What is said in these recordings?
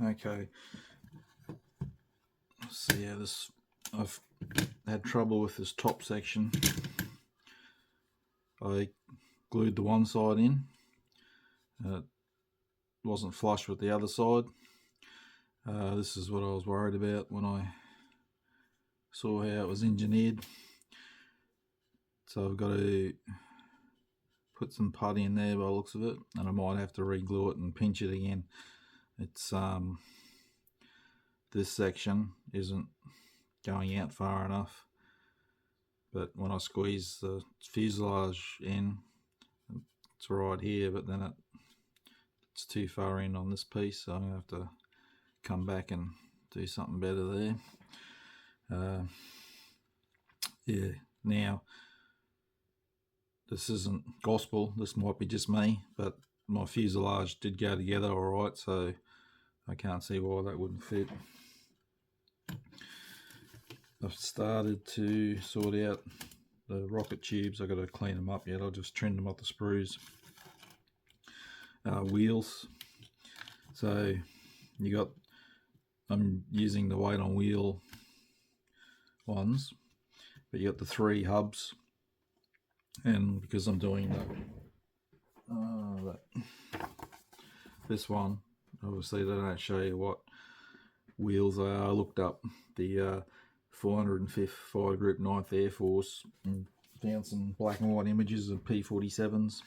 Okay, so yeah, I've had trouble with this top section. I glued the one side in, it wasn't flush with the other side. This is what I was worried about when I saw how it was engineered. So I've got to put some putty in there by the looks of it, and I might have to re-glue it and pinch it again. It's this section isn't going out far enough, but when I squeeze the fuselage in, it's right here, but then it's too far in on this piece, so I'm gonna have to come back and do something better there. Yeah, now this isn't gospel, this might be just me, but my fuselage did go together alright, so I can't see why that wouldn't fit. I've started to sort out the rocket tubes. I've got to clean them up yet. I'll just trim them off the sprues. Wheels. So I'm using the weight on wheel ones, but you got the 3 hubs, and because I'm doing this one, obviously they don't show you what wheels they are. I looked up the 405th Fire Group 9th Air Force and found some black and white images of P-47s,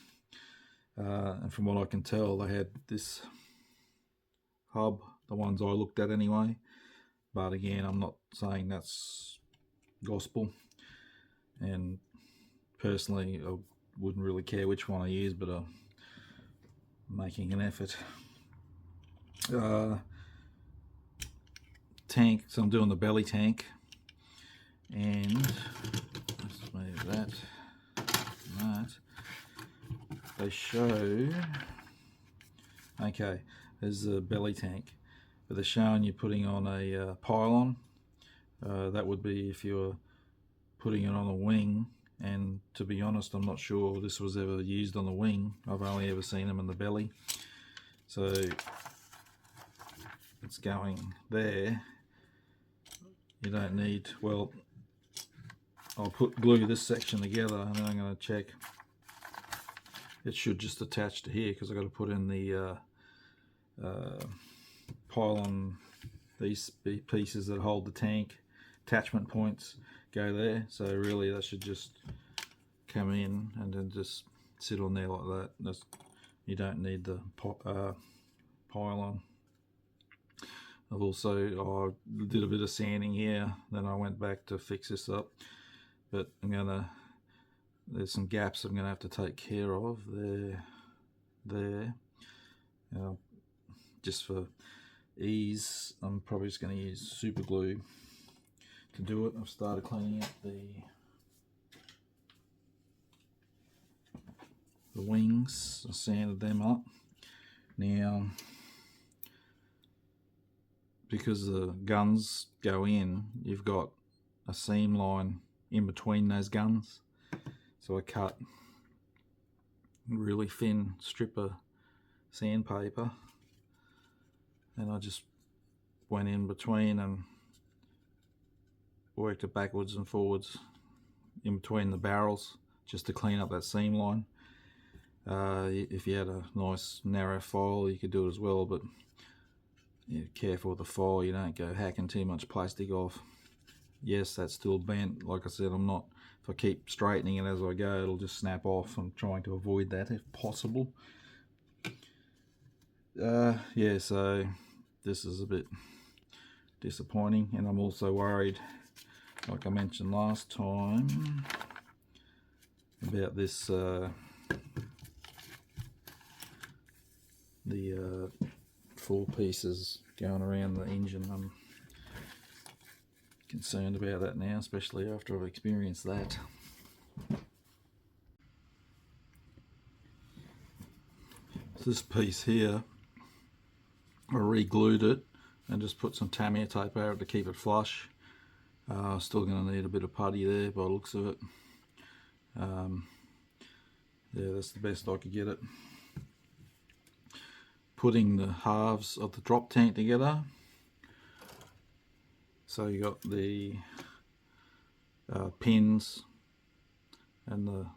and from what I can tell they had this hub, the ones I looked at anyway, but again I'm not saying that's gospel, and personally I wouldn't really care which one I use, but I'm making an effort. Tank, so I'm doing the belly tank, and let's move that. They show, okay, there's the belly tank, but they're showing you putting on a pylon. That would be if you were putting it on a wing, and to be honest I'm not sure this was ever used on the wing. I've only ever seen them in the belly, so it's going there. You don't need, well, I'll glue this section together and then I'm going to check. It should just attach to here because I've got to put in the pylon, these pieces that hold the tank, attachment points go there, so really that should just come in and then just sit on there like that. You don't need the pylon. I've also did a bit of sanding here, then I went back to fix this up, but there's some gaps I'm gonna have to take care of there. Just for ease, I'm probably just going to use super glue to do it. I've started cleaning up the wings. I sanded them up. Now, because the guns go in, you've got a seam line in between those guns, so I cut a really thin strip of sandpaper and I just went in between and worked it backwards and forwards in between the barrels just to clean up that seam line. If you had a nice narrow file you could do it as well, but you're careful with the file, you don't go hacking too much plastic off. Yes, that's still bent. Like I said, if I keep straightening it as I go, it'll just snap off. I'm trying to avoid that if possible. Yeah, so this is a bit disappointing, and I'm also worried, like I mentioned last time, about this the 4 pieces going around the engine. I'm concerned about that now, especially after I've experienced that. This piece here, I re-glued it and just put some Tamiya tape over it to keep it flush. Still going to need a bit of putty there by the looks of it. Yeah, that's the best I could get it. putting the halves of the drop tank together. So you got the pins and the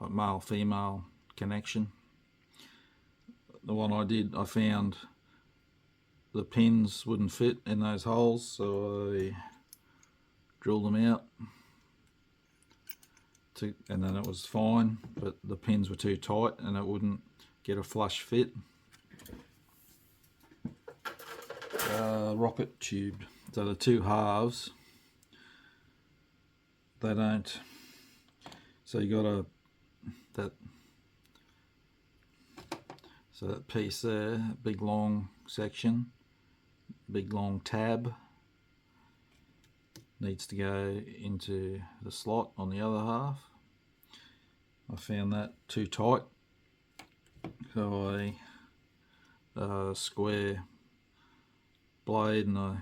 male-female connection. The one I did, I found the pins wouldn't fit in those holes, so I drilled them out, and then it was fine, but the pins were too tight and it wouldn't get a flush fit. Rocket tube, so the two halves, they don't, so you got that piece there, big long section, big long tab, needs to go into the slot on the other half. I found that too tight, so I square blade and I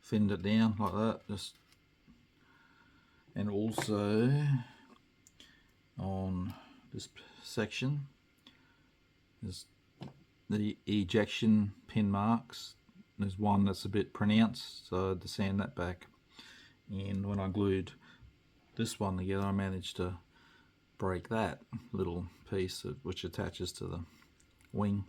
thinned it down like that. And also on this section is the ejection pin marks. There's one that's a bit pronounced, so I had to sand that back. And when I glued this one together, I managed to break that little piece which attaches to the wing.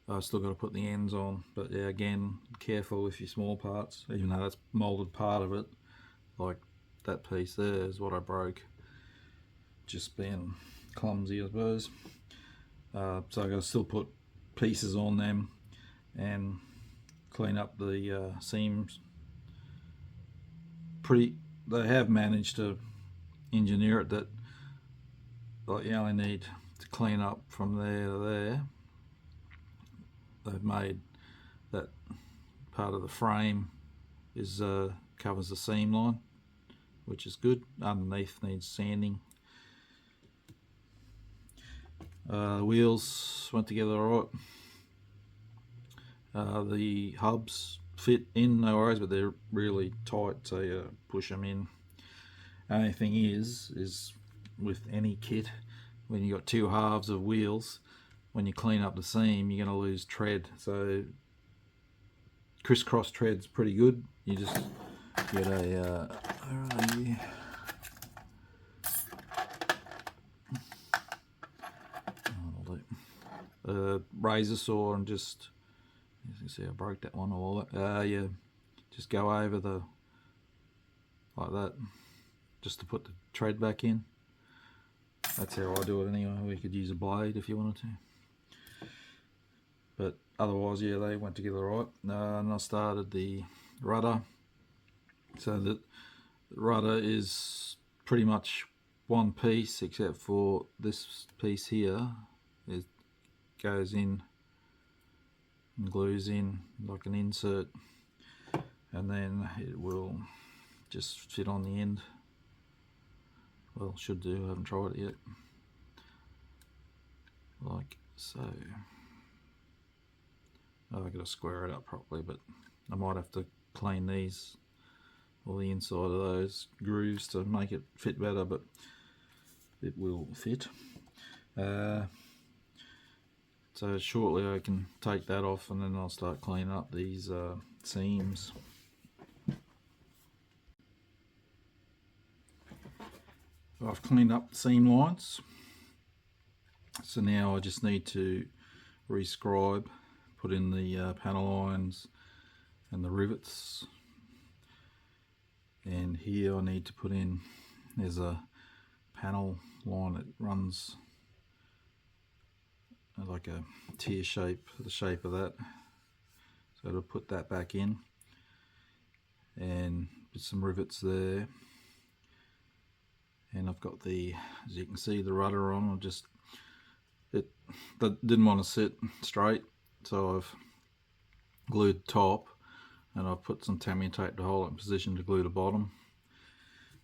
I've still got to put the ends on, but yeah, again, careful with your small parts, even though that's moulded part of it. Like that piece there is what I broke, just being clumsy, I suppose. So I've got to still put pieces on them and clean up the seams. They have managed to engineer it that like you only need to clean up from there to there. They've made that part of the frame is covers the seam line, which is good. Underneath needs sanding. The wheels went together alright. The hubs fit in, no worries, but they're really tight, so you push them in. Only thing is with any kit, when you got two halves of wheels, when you clean up the seam, you're going to lose tread. So crisscross tread's pretty good. You just get a razor saw and just, you can see I broke that one all. You just go over the like that, just to put the tread back in. That's how I do it anyway. We could use a blade if you wanted to, but otherwise, yeah, they went together right. And I started the rudder. So the rudder is pretty much one piece, except for this piece here. It goes in and glues in like an insert, and then it will just fit on the end. Well, should do. I haven't tried it yet. Like so. Oh, I've got to square it up properly, but I might have to clean these, or the inside of those grooves, to make it fit better, but it will fit. So shortly I can take that off, and then I'll start cleaning up these seams. I've cleaned up the seam lines, so now I just need to rescribe, put in the panel lines and the rivets, and here I need to put in, there's a panel line that runs like a tear shape, the shape of that, so to put that back in, and put some rivets there. And I've got the, as you can see, the rudder on. That didn't want to sit straight, so I've glued the top, and I've put some Tamiya tape to hold it in position to glue the bottom.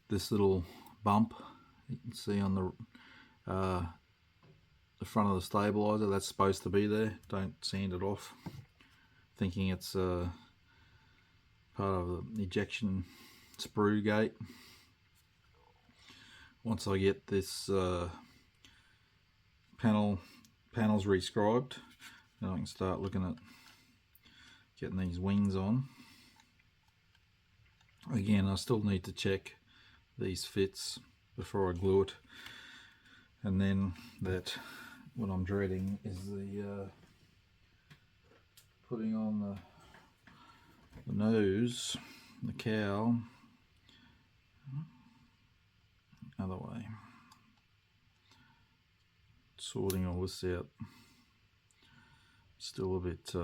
This little bump you can see on the front of the stabilizer, that's supposed to be there. Don't sand it off thinking it's part of the ejection sprue gate. Once I get this panel panels rescribed. Now I can start looking at getting these wings on. Again, I still need to check these fits before I glue it. And then that, what I'm dreading is the putting on the nose, the cowl, other way. Sorting all this out. Still a bit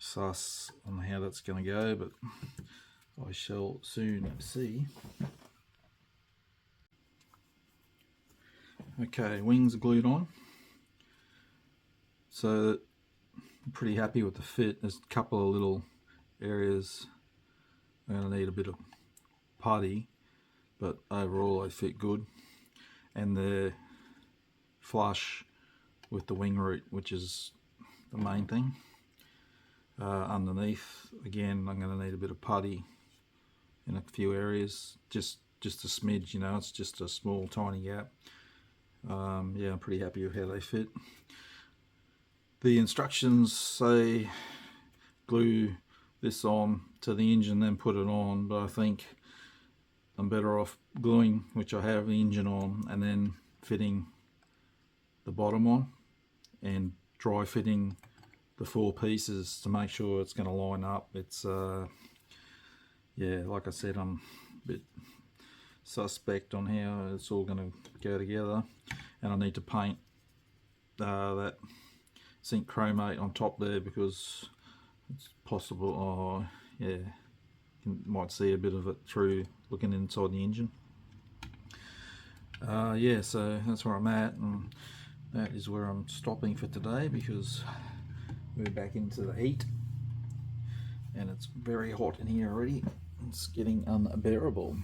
sus on how that's going to go, but I shall soon see. Okay, wings are glued on, so I'm pretty happy with the fit. There's a couple of little areas I'm going to need a bit of putty, but overall they fit good, and they're flush with the wing root, which is the main thing. Underneath, again, I'm going to need a bit of putty in a few areas, just a smidge, you know, it's just a small tiny gap. Yeah, I'm pretty happy with how they fit. The instructions say glue this on to the engine, then put it on, but I think I'm better off gluing, which I have the engine on, and then fitting the bottom on and dry fitting the 4 pieces to make sure it's going to line up. It's yeah, like I said, I'm a bit suspect on how it's all going to go together, and I need to paint that zinc chromate on top there because it's possible, oh yeah, you might see a bit of it through looking inside the engine. Yeah, so that's where I'm at, and that is where I'm stopping for today because we're back into the heat and it's very hot in here already. It's getting unbearable.